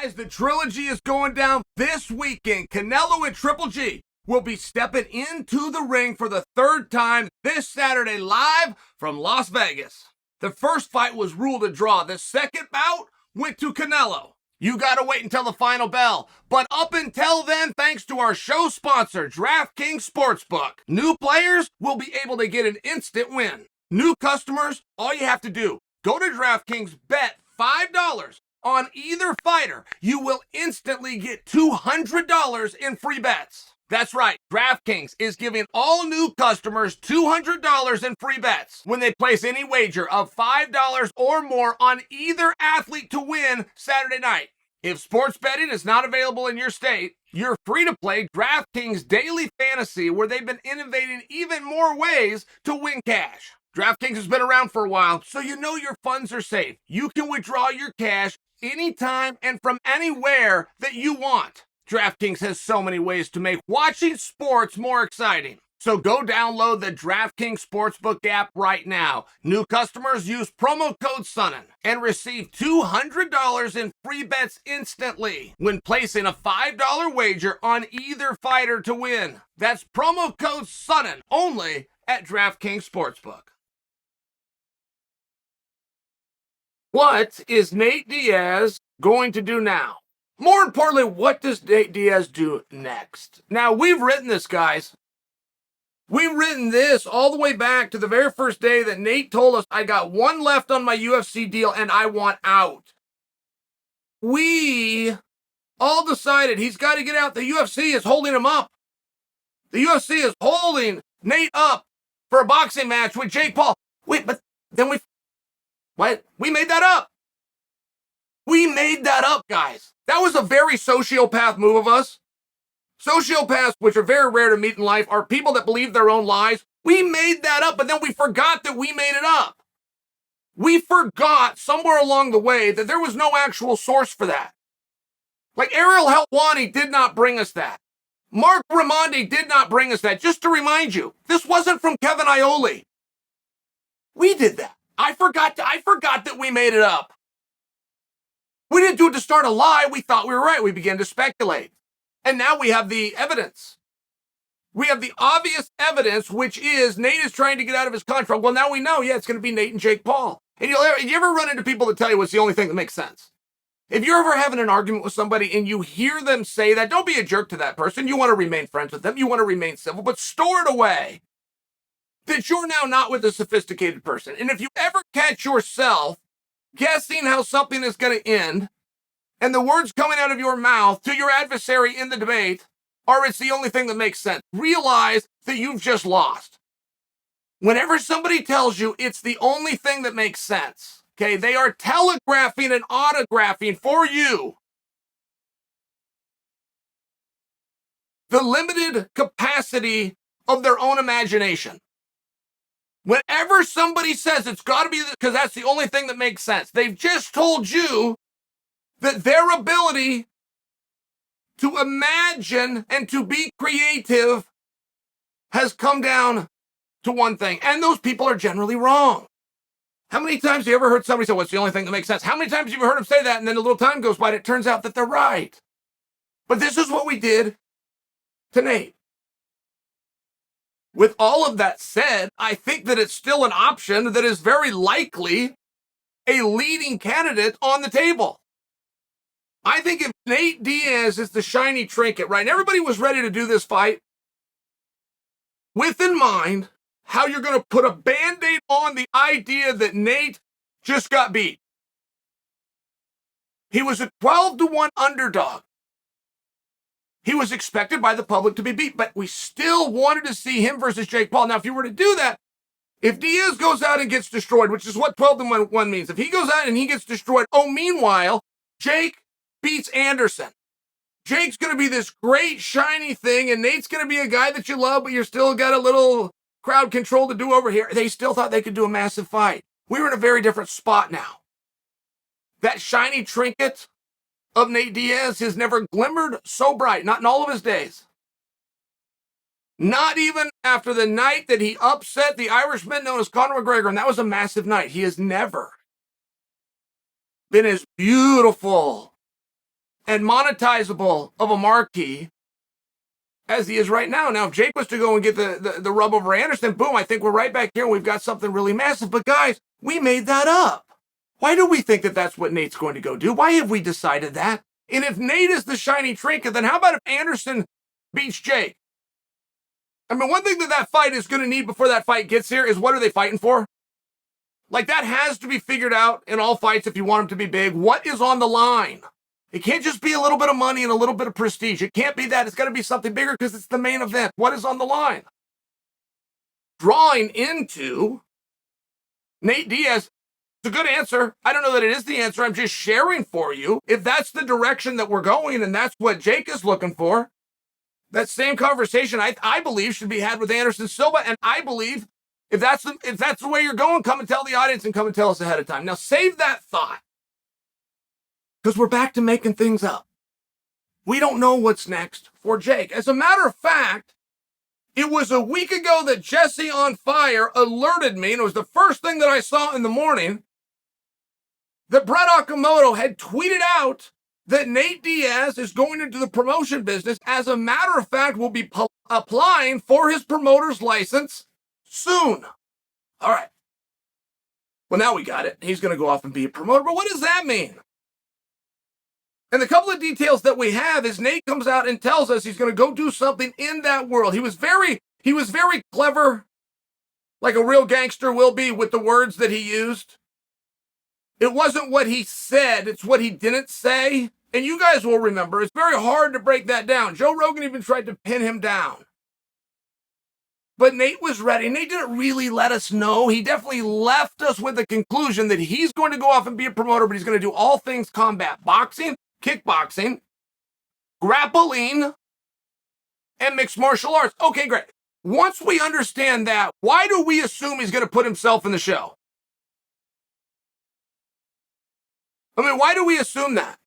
Guys, the trilogy is going down this weekend. Canelo and Triple G will be stepping into the ring for the third time this Saturday live from Las Vegas. The first fight was ruled a draw. The second bout went to Canelo. You gotta wait until the final bell. But up until then, thanks to our show sponsor, DraftKings Sportsbook, new players will be able to get an instant win. New customers, all you have to do, go to DraftKings, bet $5 on either fighter. You will instantly get $200 in free bets. That's right, DraftKings is giving all new customers $200 in free bets when they place any wager of $5 or more on either athlete to win Saturday night. If sports betting is not available in your state, you're free to play DraftKings Daily Fantasy, where they've been innovating even more ways to win cash. DraftKings has been around for a while, so you know your funds are safe. You can withdraw your cash anytime and from anywhere that you want. DraftKings has so many ways to make watching sports more exciting. So go download the DraftKings Sportsbook app right now. New customers use promo code Sonnen and receive $200 in free bets instantly when placing a $5 wager on either fighter to win. That's promo code Sonnen only at DraftKings Sportsbook. What is Nate Diaz going to do now? More importantly, what does Nate Diaz do next? Now, we've written this, guys. We've written this all the way back to the very first day that Nate told us, I got one left on my UFC deal and I want out. We all decided he's got to get out. The UFC is holding him up. The UFC is holding Nate up for a boxing match with Jake Paul. Wait, but then we made that up. We made that up, guys. That was a very sociopath move of us. Sociopaths, which are very rare to meet in life, are people that believe their own lies. We made that up, but then we forgot that we made it up. We forgot somewhere along the way that there was no actual source for that. Like Ariel Helwani did not bring us that. Mark Raimondi did not bring us that. Just to remind you, this wasn't from Kevin Iole. We did that. I forgot that we made it up. We didn't do it to start a lie. We thought we were right. We began to speculate. And now we have the evidence. We have the obvious evidence, which is Nate is trying to get out of his contract. Well, now we know, it's going to be Nate and Jake Paul. And you ever run into people that tell you what's the only thing that makes sense? If you're ever having an argument with somebody and you hear them say that, don't be a jerk to that person. You want to remain friends with them. You want to remain civil, but store it away. That you're now not with a sophisticated person. And if you ever catch yourself guessing how something is going to end, and the words coming out of your mouth to your adversary in the debate are it's the only thing that makes sense, realize that you've just lost. Whenever somebody tells you it's the only thing that makes sense, okay, they are telegraphing and autographing for you the limited capacity of their own imagination. Whenever somebody says it's got to be because that's the only thing that makes sense, they've just told you that their ability to imagine and to be creative has come down to one thing. And those people are generally wrong. How many times have you ever heard somebody say, what's the only thing that makes sense? How many times have you heard them say that and then a little time goes by and it turns out that they're right? But this is what we did to Nate. With all of that said, I think that it's still an option that is very likely a leading candidate on the table. I think if Nate Diaz is the shiny trinket, right, and everybody was ready to do this fight with in mind how you're going to put a Band-Aid on the idea that Nate just got beat. He was a 12-1 underdog. He was expected by the public to be beat, but we still wanted to see him versus Jake Paul. Now, if you were to do that, if Diaz goes out and gets destroyed, which is what 12-1 means, if he goes out and he gets destroyed, meanwhile, Jake beats Anderson. Jake's going to be this great, shiny thing, and Nate's going to be a guy that you love, but you're still got a little crowd control to do over here. They still thought they could do a massive fight. We were in a very different spot now. That shiny trinket of Nate Diaz has never glimmered so bright, not in all of his days. Not even after the night that he upset the Irishman known as Conor McGregor, and that was a massive night. He has never been as beautiful and monetizable of a marquee as he is right now. Now, if Jake was to go and get the rub over Anderson, boom, I think we're right back here and we've got something really massive. But guys, we made that up. Why do we think that that's what Nate's going to go do? Why have we decided that? And if Nate is the shiny trinket, then how about if Anderson beats Jake? I mean, one thing that fight is going to need before that fight gets here is, what are they fighting for? Like, that has to be figured out in all fights if you want them to be big. What is on the line? It can't just be a little bit of money and a little bit of prestige. It can't be that. It's got to be something bigger because it's the main event. What is on the line? Drawing into Nate Diaz. It's a good answer. I don't know that it is the answer. I'm just sharing for you. If that's the direction that we're going and that's what Jake is looking for, that same conversation I believe should be had with Anderson Silva. And I believe if that's the way you're going, come and tell the audience and come and tell us ahead of time. Now save that thought, because we're back to making things up. We don't know what's next for Jake. As a matter of fact, it was a week ago that Jesse on Fire alerted me, and it was the first thing that I saw in the morning, that Brett Okamoto had tweeted out that Nate Diaz is going into the promotion business. As a matter of fact, will be applying for his promoter's license soon. All right. Well, now we got it. He's going to go off and be a promoter. But what does that mean? And the couple of details that we have is Nate comes out and tells us he's going to go do something in that world. He was very clever, like a real gangster will be, with the words that he used. It wasn't what he said, it's what he didn't say. And you guys will remember, it's very hard to break that down. Joe Rogan even tried to pin him down. But Nate was ready. Nate didn't really let us know. He definitely left us with the conclusion that he's going to go off and be a promoter, but he's going to do all things combat: boxing, kickboxing, grappling, and mixed martial arts. Okay, great. Once we understand that, why do we assume he's going to put himself in the show? I mean, why do we assume that?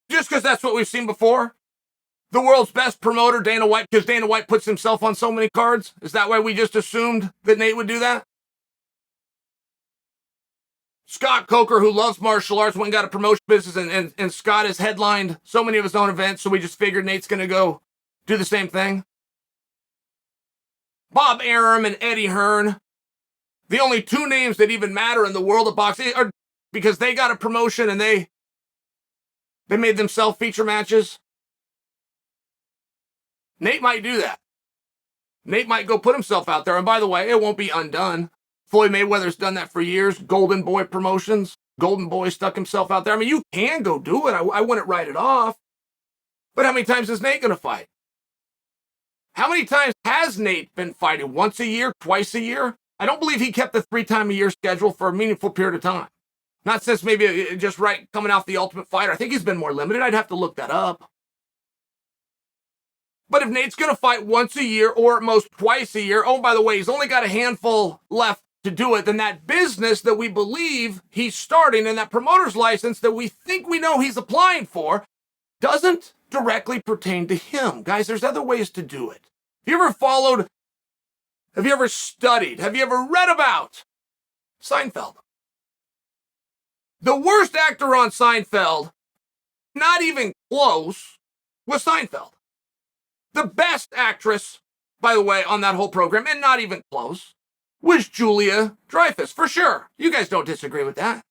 Just because that's what we've seen before? The world's best promoter, Dana White, because Dana White puts himself on so many cards? Is that why we just assumed that Nate would do that? Scott Coker, who loves martial arts, went and got a promotion business, and Scott has headlined so many of his own events, so we just figured Nate's going to go do the same thing. Bob Arum and Eddie Hearn, the only two names that even matter in the world of boxing, are because they got a promotion and they made themselves feature matches. Nate might do that. Nate might go put himself out there. And by the way, it won't be undone. Floyd Mayweather's done that for years. Golden Boy Promotions. Golden Boy stuck himself out there. I mean, you can go do it. I wouldn't write it off. But how many times is Nate going to fight? How many times has Nate been fighting? Once a year? Twice a year? I don't believe he kept the 3-time-a-year schedule for a meaningful period of time. Not since maybe just right coming off The Ultimate Fighter. I think he's been more limited. I'd have to look that up. But if Nate's going to fight once a year or at most twice a year, oh, by the way, he's only got a handful left to do it, then that business that we believe he's starting and that promoter's license that we think we know he's applying for doesn't directly pertain to him. Guys, there's other ways to do it. Have you ever followed, have you ever studied, have you ever read about Seinfeld? The worst actor on Seinfeld, not even close, was Seinfeld. The best actress, by the way, on that whole program, and not even close, was Julia Dreyfus, for sure. You guys don't disagree with that.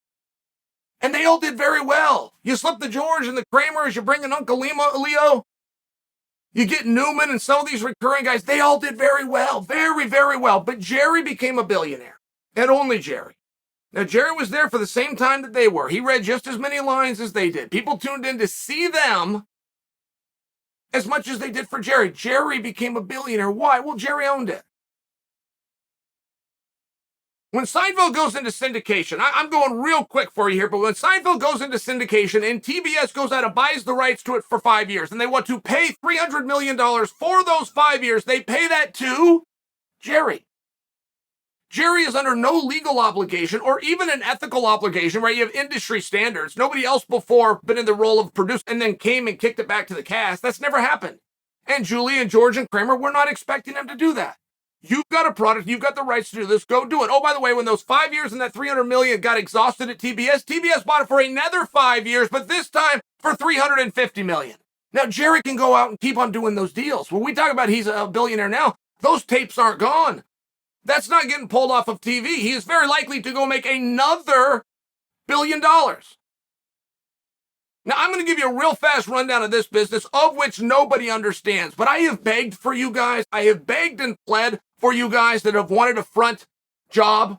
And they all did very well. You slip the George and the Kramers, you bring in Uncle Leo, you get Newman and some of these recurring guys, they all did very well, very, very well. But Jerry became a billionaire, and only Jerry. Now, Jerry was there for the same time that they were. He read just as many lines as they did. People tuned in to see them as much as they did for Jerry. Jerry became a billionaire. Why? Well, Jerry owned it. When Seinfeld goes into syndication, I'm going real quick for you here, but when Seinfeld goes into syndication and TBS goes out and buys the rights to it for 5 years, and they want to pay $300 million for those 5 years, they pay that to Jerry. Jerry is under no legal obligation or even an ethical obligation, right? You have industry standards. Nobody else before been in the role of producer and then came and kicked it back to the cast. That's never happened. And Julie and George and Kramer, we're not expecting them to do that. You've got a product. You've got the rights to do this. Go do it. Oh, by the way, when those 5 years and that $300 million got exhausted at TBS, TBS bought it for another 5 years, but this time for $350 million. Now, Jerry can go out and keep on doing those deals. When we talk about he's a billionaire now, those tapes aren't gone. That's not getting pulled off of TV. He is very likely to go make another $1 billion. Now, I'm going to give you a real fast rundown of this business, of which nobody understands. But I have begged for you guys. I have begged and pled for you guys that have wanted a front job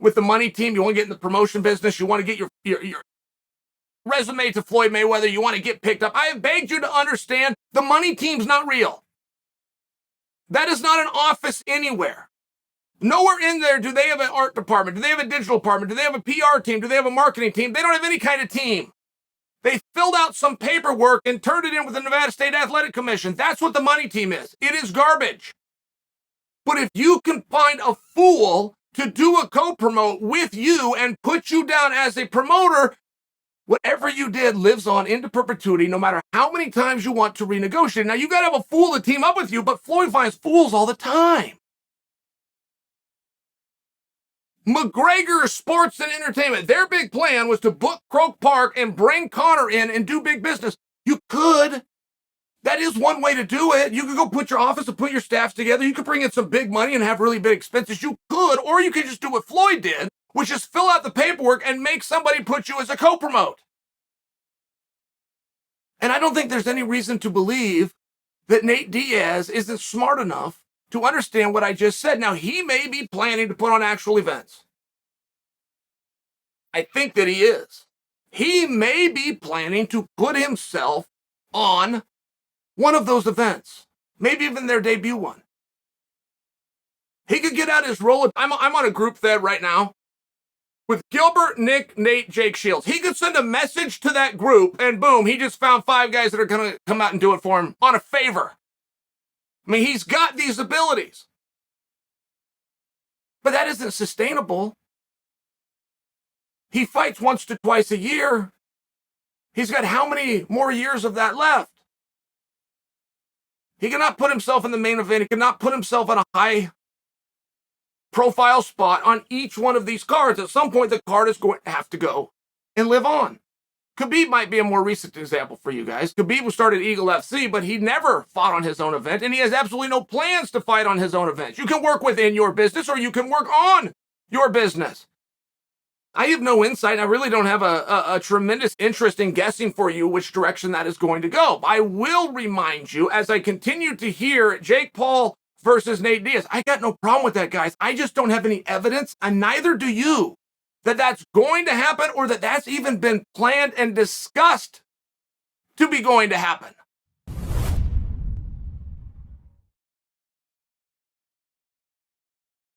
with the money team. You want to get in the promotion business. You want to get your resume to Floyd Mayweather. You want to get picked up. I have begged you to understand the money team's not real. That is not an office anywhere. Nowhere in there do they have an art department. Do they have a digital department? Do they have a PR team? Do they have a marketing team? They don't have any kind of team. They filled out some paperwork and turned it in with the Nevada State Athletic Commission. That's what the money team is. It is garbage. But if you can find a fool to do a co-promote with you and put you down as a promoter, whatever you did lives on into perpetuity, no matter how many times you want to renegotiate. Now, you got to have a fool to team up with you, but Floyd finds fools all the time. McGregor Sports and Entertainment, their big plan was to book Croke Park and bring Conor in and do big business. You could. That is one way to do it. You could go put your office and put your staffs together. You could bring in some big money and have really big expenses. You could, or you could just do what Floyd did, which is fill out the paperwork and make somebody put you as a co-promote. And I don't think there's any reason to believe that Nate Diaz isn't smart enough to understand what I just said. Now, he may be planning to put on actual events. I think that he is. He may be planning to put himself on one of those events, maybe even their debut one. He could get out his role. I'm on a group thread right now with Gilbert, Nick, Nate, Jake Shields. He could send a message to that group, and boom, he just found 5 guys that are going to come out and do it for him on a favor. I mean, he's got these abilities. But that isn't sustainable. He fights once to twice a year. He's got how many more years of that left? He cannot put himself in the main event. He cannot put himself on a high-profile spot on each one of these cards. At some point, the card is going to have to go and live on. Khabib might be a more recent example for you guys. Khabib started Eagle FC, but he never fought on his own event, and he has absolutely no plans to fight on his own events. You can work within your business, or you can work on your business. I have no insight. I really don't have a tremendous interest in guessing for you which direction that is going to go. I will remind you, as I continue to hear Jake Paul versus Nate Diaz, I got no problem with that, guys. I just don't have any evidence, and neither do you, that that's going to happen or that that's even been planned and discussed to be going to happen.